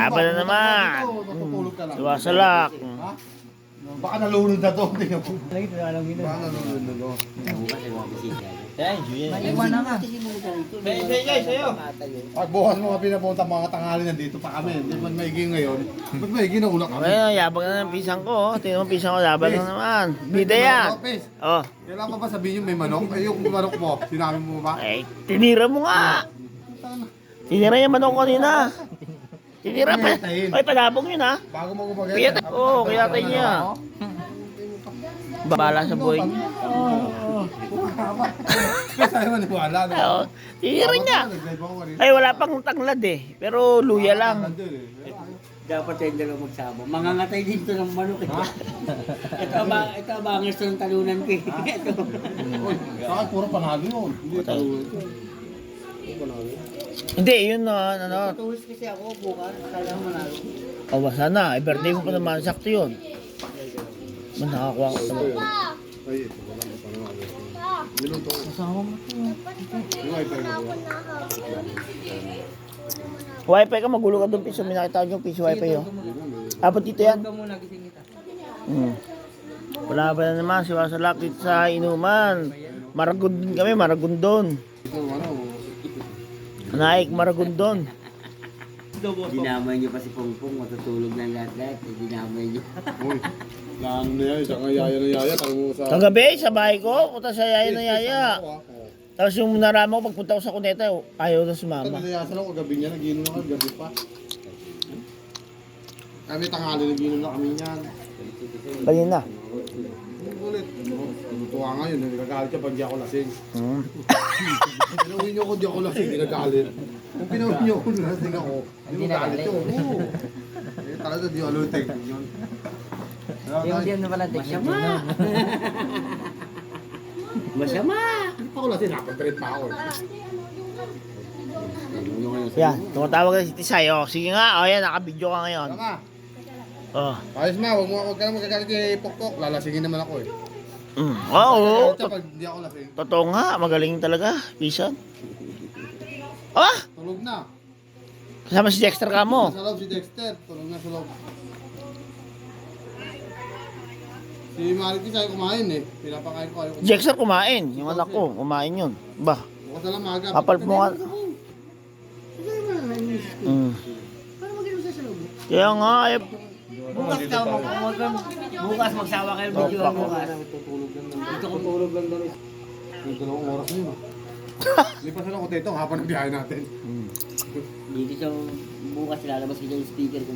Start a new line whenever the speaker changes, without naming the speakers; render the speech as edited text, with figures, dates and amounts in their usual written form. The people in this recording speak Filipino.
Laban na naman.
Natutulog ka lang.
Suwasalak.
Ha? Baka nalulod na to. Tingnan mo.
Lagi ito alam gino.
Baka nalulod na to.
Maiwan na nga.
At bukas mga pinapunta mga tanghali nandito pa kami. Hindi man maigi ngayon. Ba't maigi na ulak kami?
Ayun, yabang na ng pisang ko. Oh. Tingnan mo pisang ko, laban na naman. Bida yan. Oh.
Kailangan pa ba sabihin yung may manok? Eh yung manok mo, sinabi mo ba?
Ay, tinira mo nga. Tinira yung manok ko kanina. Tinira pa. Ay, palabong yun ha.
Bago mo gumagay.
Kaya, oo, kaya tayo niya. Babala sa buhay niya.
Sa'yo maniwala.
Oo, tinira niya. Ay, wala pang tanglad eh. Pero luya lang.
Dapat tayong dalawa magsama. Mangangatay dito ng manok eh. Ito ang gusto ng talunan ko eh. Ito.
Uy, saka puro panalo yun. Hindi talunan.
Hindi, yun na, ano.
Tulis kasi ako bukas. Kailangan manalo.
Oh, sana. Ay, birthday mo pa naman. Sakto yun. Man, nakakuha ko sa mga.
Ay, ito wala mo panalo. Minuto.
Kasama mo ito.
Yung iPad ko.
Wi-Fi ka, magulo ka doon, piso. May nakita ko yung piso Wi-Fi yun. Apat dito yan.
Muna gising kita.
Wala pa na naman, siwasalak dito sa inuman. Maragundon kami, maragundon.
Ito, ano,
Naik, maragundon.
Dinamay niyo pa si Pongpong. Matutulog na lahat-lahat. Dinamay niyo.
uy. Lang na yan, isang yaya na yaya. Tanong mo sa...
Kagabi, sa bahay ko, punta sa yaya na yaya. Tapos yung naraman ko, pagpunta ko sa kuneta, ayaw na sumama.
Nalayasan ako kagabi niya, naginom na kagabi pa. Kami tanghali, naginom na kami niyan.
Kanina.
Ulit. Tutuwa nga yun, nagagalit ka pag di ako lasing.
Hmm.
Pinauwi niyo ako di ako lasing, di nagalit. Kung pinauwi niyo ako lasing ako, di magalit yun. Oo. Eh, talaga di ako luteng yun.
Yung na pala. Masama! Masama!
Hindi pa ako lasing, nakapag-trip pa ako.
Yan, tumatawag na si Tisay. Oh, sige nga, oh, yan, nakabidyo ka ngayon.
Tama.
Oh.
Ayos ma, huwag ka na magagalit kay Pokpok. Lalasingin naman ako eh.
Oo,
Magalit siya pag di ako lasing.
totoo nga, magaling talaga, pisan. Ah,
Tulog na.
kasama si Dexter ka mo.
Nasa loob si Dexter, tulog na sa loob. Si Maritis ay kumain eh. Pinapakain ko ayaw kumain.
Dexter kumain, yung anak ko, kumain yun. Ba,
Bukas na lang maga.
kapal mo nga. Kaya nga, eh,
Bukas ka mo. Bukas magsawa kayo video bukas.
Dito ko tulog lang daw. Yung dalawang oras na yun ah. Lipas na lang ko dito habang nagbiyahe natin.
Dito siya bukas lalabas kita yung speaker ko